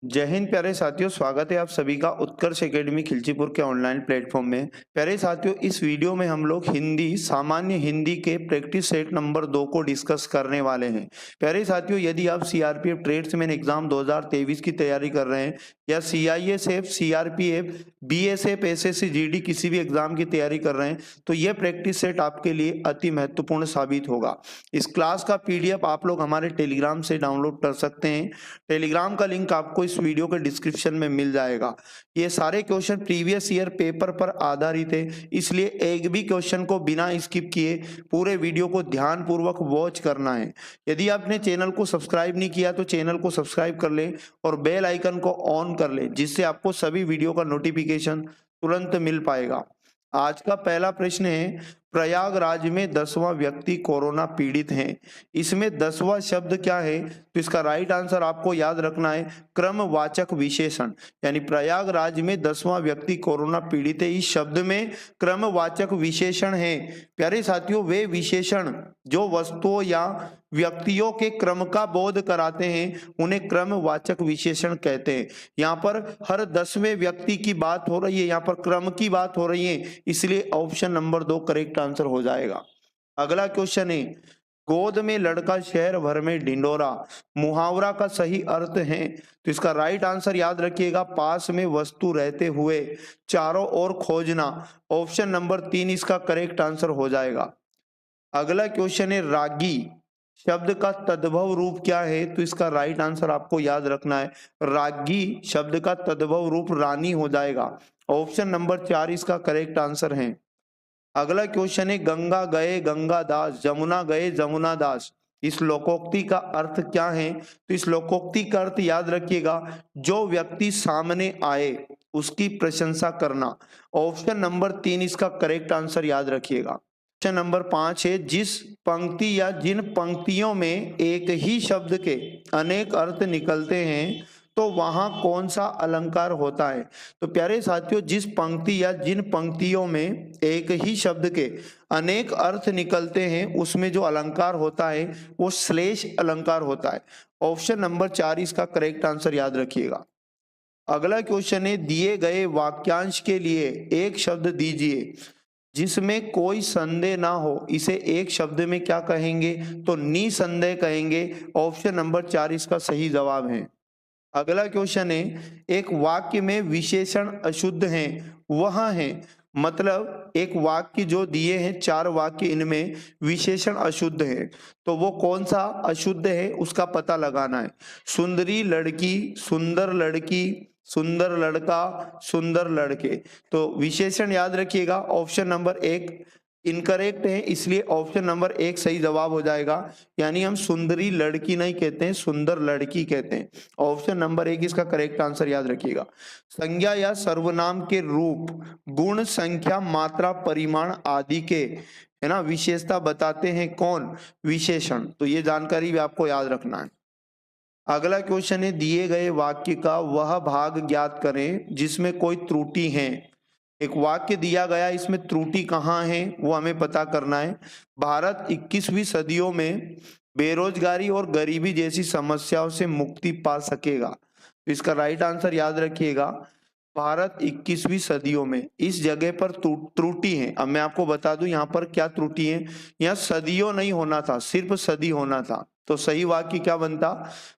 जय हिंद प्यारे साथियों, स्वागत है आप सभी का उत्कर्ष एकेडमी खिलचीपुर के ऑनलाइन प्लेटफॉर्म में। प्यारे साथियों, इस वीडियो में हम लोग हिंदी सामान्य हिंदी के प्रैक्टिस सेट नंबर 2 को डिस्कस करने वाले हैं। प्यारे साथियों, यदि आप सीआरपीएफ ट्रेड्समैन एग्जाम 2023 की तैयारी कर रहे हैं या CISF, CRPF, BSF, SSC, GD किसी भी एग्जाम की तैयारी कर रहे हैं तो यह प्रैक्टिस सेट आपके लिए अति महत्वपूर्ण साबित होगा। इस क्लास का पीडीएफ आप लोग हमारे टेलीग्राम से डाउनलोड कर सकते हैं। टेलीग्राम का लिंक आपको इस वीडियो के डिस्क्रिप्शन में मिल जाएगा। ये सारे क्वेश्चन प्रीवियस ईयर पेपर पर आधारित है, इसलिए एक भी क्वेश्चन को बिना स्किप किए पूरे वीडियो को ध्यान पूर्वक वॉच करना है। यदि आपने चैनल को सब्सक्राइब नहीं किया तो चैनल को सब्सक्राइब कर ले और बेल आइकन को ऑन कर ले, जिससे आपको सभी वीडियो का नोटिफिकेशन तुरंत मिल पाएगा। आज का पहला प्रश्न है, प्रयागराज में 10वां व्यक्ति कोरोना पीड़ित है। इसमें 10वां शब्द क्या है? तो इसका राइट आंसर आपको याद रखना है क्रमवाचक विशेषण। यानी प्रयागराज में 10वां व्यक्ति कोरोना पीड़ित है, इस शब्द में क्रमवाचक विशेषण है। प्यारे साथियों, वे विशेषण जो वस्तुओं या व्यक्तियों के क्रम का बोध कराते हैं उन्हें क्रमवाचक विशेषण कहते हैं। यहाँ पर हर 10वें व्यक्ति की बात हो रही है, यहाँ पर क्रम की बात हो रही है, इसलिए ऑप्शन नंबर 2 करेक्ट आंसर हो जाएगा। अगला क्वेश्चन है, गोद में लड़का शहर भर में ढिंडोरा मुहावरा का सही अर्थ है। तो इसका राइट आंसर याद रखिएगा, पास में वस्तु रहते हुए चारों ओर खोजना। ऑप्शन नंबर 3 इसका करेक्ट आंसर हो जाएगा। अगला क्वेश्चन है, रागी शब्द का तद्भव रूप क्या है? तो इसका राइट आंसर आपको याद रखना है, रागी शब्द का तद्भव रूप रानी हो जाएगा। ऑप्शन नंबर 4 इसका करेक्ट आंसर है। अगला क्वेश्चन है, गंगा गए गंगादास जमुना गए जमुना दास। इस लोकोक्ति का अर्थ क्या है? तो इस लोकोक्ति का अर्थ याद रखिएगा, जो व्यक्ति सामने आए उसकी प्रशंसा करना। ऑप्शन नंबर 3 इसका करेक्ट आंसर याद रखिएगा। क्वेश्चन नंबर 5 है, जिस पंक्ति या जिन पंक्तियों में एक ही शब्द के अनेक अर्थ निकलते हैं तो वहां कौन सा अलंकार होता है? तो प्यारे साथियों, जिस पंक्ति या जिन पंक्तियों में एक ही शब्द के अनेक अर्थ निकलते हैं उसमें जो अलंकार होता है वो श्लेष अलंकार होता है। ऑप्शन नंबर 4 इसका करेक्ट आंसर याद रखिएगा। अगला क्वेश्चन है, दिए गए वाक्यांश के लिए एक शब्द दीजिए जिसमें कोई संदेह ना हो, इसे एक शब्द में क्या कहेंगे? तो निसंदेह कहेंगे। ऑप्शन नंबर 4 इसका सही जवाब है। अगला क्वेश्चन है, एक वाक्य में विशेषण अशुद्ध हैं, वह है मतलब एक वाक्य जो दिए हैं 4 वाक्य, इनमें विशेषण अशुद्ध है तो वो कौन सा अशुद्ध है उसका पता लगाना है। सुंदरी लड़की, सुंदर लड़की, सुंदर लड़का, सुंदर लड़के। तो विशेषण याद रखिएगा, ऑप्शन नंबर 1 इनकरेक्ट है, इसलिए ऑप्शन नंबर 1 सही जवाब हो जाएगा। यानी हम सुंदरी लड़की नहीं कहते हैं, सुंदर लड़की कहते हैं। ऑप्शन नंबर 1 इसका करेक्ट आंसर याद रखिएगा। संज्ञा या सर्वनाम के रूप, गुण, संख्या, मात्रा, परिमाण आदि के है ना विशेषता बताते हैं कौन? विशेषण। तो ये जानकारी भी आपको याद रखना है। अगला क्वेश्चन है, दिए गए वाक्य का वह भाग ज्ञात करें जिसमें कोई त्रुटि है। एक वाक्य दिया गया, इसमें त्रुटि कहाँ है वो हमें पता करना है। भारत 21वीं सदियों में बेरोजगारी और गरीबी जैसी समस्याओं से मुक्ति पा सकेगा। तो इसका राइट आंसर याद रखिएगा, भारत 21वीं सदियों में। इस जगह पर त्रुटि है। अब मैं आपको बता दूं यहाँ पर क्या त्रुटि है। यहाँ सदियों नहीं होना था, सिर्फ सदी होना था। तो सही वाक्य क्या बनता?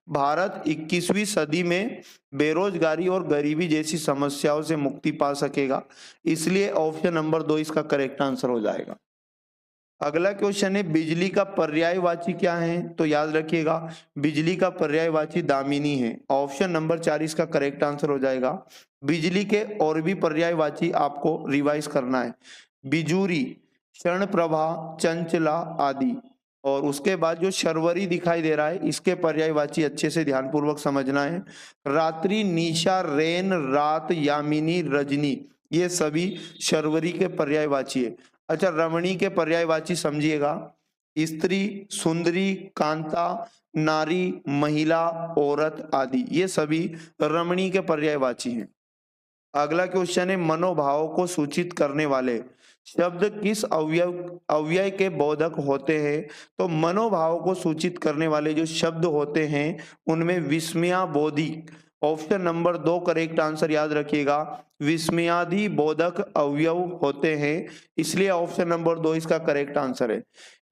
भारत 21वीं सदी में बेरोजगारी और गरीबी जैसी समस्याओं से मुक्ति पा सकेगा, इसलिए ऑप्शन नंबर 2 इसका करेक्ट आंसर हो जाएगा। अगला क्वेश्चन है, बिजली का पर्यायवाची क्या है? तो याद रखिएगा, बिजली का पर्यायवाची दामिनी है। ऑप्शन नंबर 4 इसका करेक्ट आंसर हो जाएगा। बिजली के और भी पर्यायवाची आपको रिवाइज करना है, बिजूरी, क्षण प्रभा, चंचला आदि। और उसके बाद जो शर्वरी दिखाई दे रहा है इसके पर्यायवाची अच्छे से ध्यानपूर्वक समझना है, रात्रि, निशा, रैन, रात, यामिनी, रजनी, ये सभी शर्वरी के पर्यायवाची है। अच्छा, रमणी के पर्यायवाची समझिएगा, स्त्री, सुंदरी, कांता, नारी, महिला, औरत आदि, ये सभी रमणी के पर्यायवाची हैं। अगला क्वेश्चन है, मनोभावों को सूचित करने वाले शब्द किस अव्यय के बोधक होते हैं? तो मनोभावों को सूचित करने वाले जो शब्द होते हैं उनमें विस्मयाबोधी ऑप्शन नंबर 2 करेक्ट आंसर याद रखिएगा। विस्मयादि बोधक अवयव होते हैं, इसलिए ऑप्शन नंबर 2 इसका करेक्ट आंसर है।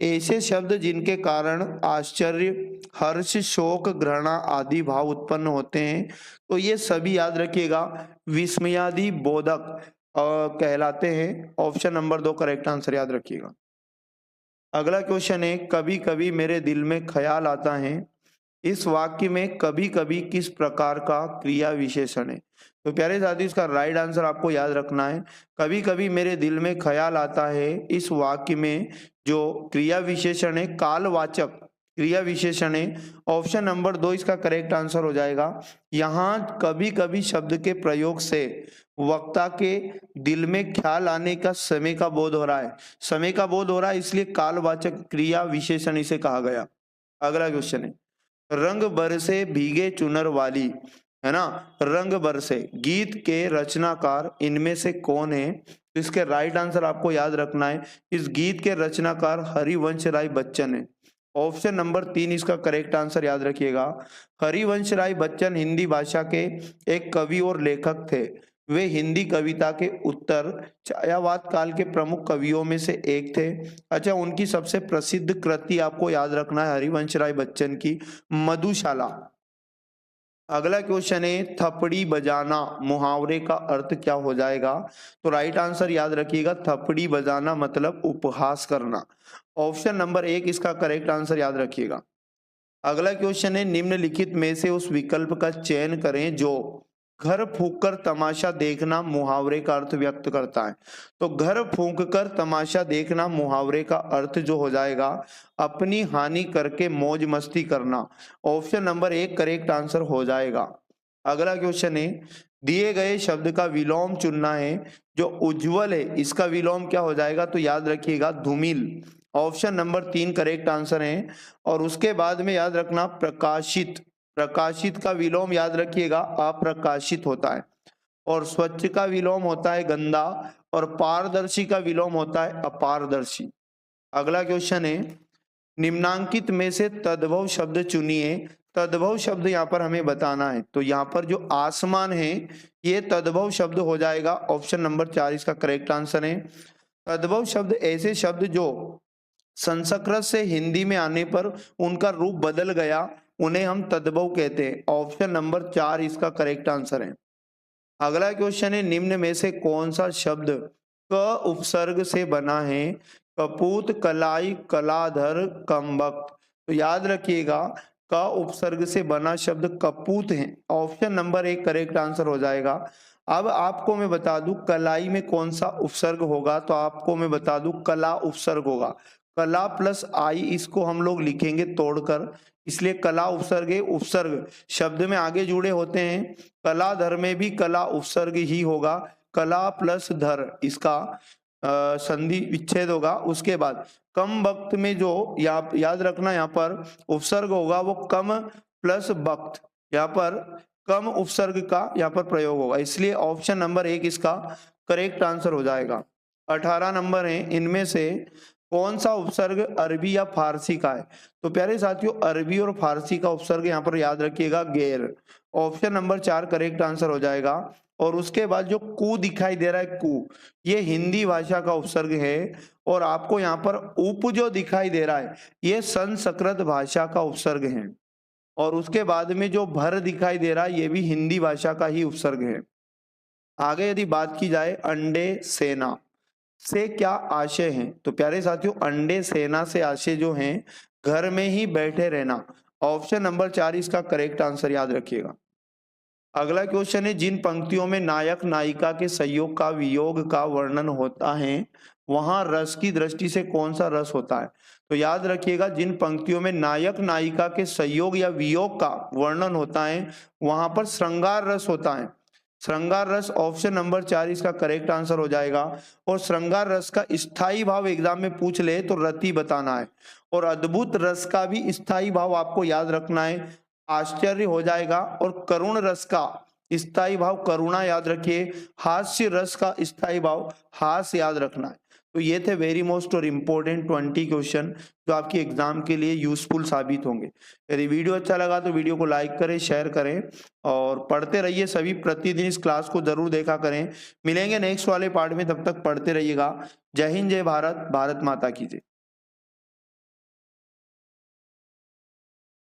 ऐसे शब्द जिनके कारण आश्चर्य, हर्ष, शोक, घृणा आदि भाव उत्पन्न होते हैं, तो ये सभी याद रखिएगा विस्मयादि बोधक कहलाते हैं। ऑप्शन नंबर 2 करेक्ट आंसर याद रखिएगा। अगला क्वेश्चन है, कभी कभी मेरे दिल में ख्याल आता है। इस वाक्य में कभी कभी किस प्रकार का क्रिया विशेषण है? तो प्यारे साथी, इसका राइट आंसर आपको याद रखना है। कभी कभी मेरे दिल में ख्याल आता है, इस वाक्य में जो क्रिया विशेषण है कालवाचक क्रिया विशेषण है। ऑप्शन नंबर 2 इसका करेक्ट आंसर हो जाएगा। यहाँ कभी कभी शब्द के प्रयोग से वक्ता के दिल में ख्याल आने का समय का बोध हो रहा है, समय का बोध हो रहा है, इसलिए कालवाचक क्रिया विशेषण इसे कहा गया। अगला क्वेश्चन है, रंग बरसे भीगे चुनर वाली, है ना, रंग बरसे गीत के रचनाकार इनमें से कौन है? तो इसके राइट आंसर आपको याद रखना है, इस गीत के रचनाकार हरिवंश राय बच्चन है। ऑप्शन नंबर 3 इसका करेक्ट आंसर याद रखिएगा। हरिवंश राय बच्चन हिंदी भाषा के एक कवि और लेखक थे। वे हिंदी कविता के उत्तर छायावाद काल के प्रमुख कवियों में से एक थे। अच्छा, उनकी सबसे प्रसिद्ध कृति आपको याद रखना है हरिवंश राय बच्चन की मधुशाला। अगला क्वेश्चन है, थपड़ी बजाना मुहावरे का अर्थ क्या हो जाएगा? तो राइट आंसर याद रखिएगा, थपड़ी बजाना मतलब उपहास करना। ऑप्शन नंबर 1 इसका करेक्ट आंसर याद रखिएगा। अगला क्वेश्चन है, निम्नलिखित में से उस विकल्प का चयन करें जो घर फूंककर तमाशा देखना मुहावरे का अर्थ व्यक्त करता है। तो घर फूंककर तमाशा देखना मुहावरे का अर्थ जो हो जाएगा अपनी हानि करके मौज मस्ती करना। ऑप्शन नंबर 1 करेक्ट आंसर हो जाएगा। अगला क्वेश्चन है, दिए गए शब्द का विलोम चुनना है। जो उज्जवल है इसका विलोम क्या हो जाएगा? तो याद रखिएगा धूमिल। ऑप्शन नंबर 3 करेक्ट आंसर है। और उसके बाद में याद रखना प्रकाशित, प्रकाशित का विलोम याद रखिएगा अप्रकाशित होता है। और स्वच्छ का विलोम होता है गंदा, और पारदर्शी का विलोम होता है अपारदर्शी। अगला क्वेश्चन है, निम्नांकित में से तद्भव शब्द चुनिए। तद्भव शब्द यहाँ पर हमें बताना है, तो यहाँ पर जो आसमान है ये तद्भव शब्द हो जाएगा। ऑप्शन नंबर 4 इसका करेक्ट आंसर है। तद्भव शब्द ऐसे शब्द जो संस्कृत से हिंदी में आने पर उनका रूप बदल गया, उन्हें हम तद्भव कहते हैं। ऑप्शन नंबर 4 इसका करेक्ट आंसर है। अगला क्वेश्चन है, निम्न में से कौन सा शब्द क उपसर्ग से बना है? कपूत, कलाई, कलाधर, कमबख्त। तो याद रखिएगा क उपसर्ग से बना शब्द कपूत है। ऑप्शन नंबर 1 करेक्ट आंसर हो जाएगा। अब आपको मैं बता दूं कलाई में कौन सा उपसर्ग होगा, तो आपको मैं बता दूं कला उपसर्ग होगा। कला प्लस आई इसको हम लोग लिखेंगे तोड़कर, इसलिए कला उपसर्ग है। उपसर्ग शब्द में आगे जुड़े होते हैं, कलाधर में भी कला उपसर्ग ही होगा। कला प्लस धर इसका संधि विच्छेद होगा। उसके बाद कम वक्त में जो याद रखना यहाँ पर उपसर्ग होगा वो कम प्लस वक्त, यहाँ पर कम उपसर्ग का यहाँ पर प्रयोग होगा, इसलिए ऑप्शन नंबर 1 इसका करेक्ट आंसर हो जाएगा। 18 नंबर है, इनमें से कौन सा उपसर्ग अरबी या फारसी का है? तो प्यारे साथियों अरबी और फारसी का उपसर्ग यहाँ पर याद रखिएगा गैर। ऑप्शन नंबर 4 करेक्ट आंसर हो जाएगा। और उसके बाद जो कु दिखाई दे रहा है कु, ये हिंदी भाषा का उपसर्ग है। और आपको यहाँ पर उप जो दिखाई दे रहा है ये संस्कृत भाषा का उपसर्ग है। और उसके बाद में जो भर दिखाई दे रहा है ये भी हिंदी भाषा का ही उपसर्ग है। आगे यदि बात की जाए अंडे सेना से क्या आशय है? तो प्यारे साथियों अंडे सेना से आशय जो है घर में ही बैठे रहना। ऑप्शन नंबर 4 इसका करेक्ट आंसर याद रखिएगा। अगला क्वेश्चन है, जिन पंक्तियों में नायक नायिका के संयोग का वियोग का वर्णन होता है वहां रस की दृष्टि से कौन सा रस होता है? तो याद रखिएगा जिन पंक्तियों में नायक नायिका के संयोग या वियोग का वर्णन होता है वहां पर श्रृंगार रस होता है। श्रृंगार रस ऑप्शन नंबर 4 इसका करेक्ट आंसर हो जाएगा। और श्रृंगार रस का स्थायी भाव एग्जाम में पूछ ले तो रति बताना है। और अद्भुत रस का भी स्थायी भाव आपको याद रखना है, आश्चर्य हो जाएगा। और करुण रस का स्थायी भाव करुणा याद रखिए। हास्य रस का स्थायी भाव हास्य याद रखना है। तो ये थे वेरी मोस्ट और इम्पोर्टेंट 20 क्वेश्चन जो आपकी एग्जाम के लिए यूजफुल साबित होंगे। यदि वीडियो अच्छा लगा तो वीडियो को लाइक करें, शेयर करें और पढ़ते रहिए। सभी प्रतिदिन इस क्लास को जरूर देखा करें। मिलेंगे नेक्स्ट वाले पार्ट में, तब तक पढ़ते रहिएगा। जय हिंद, जय भारत, भारत माता की जय।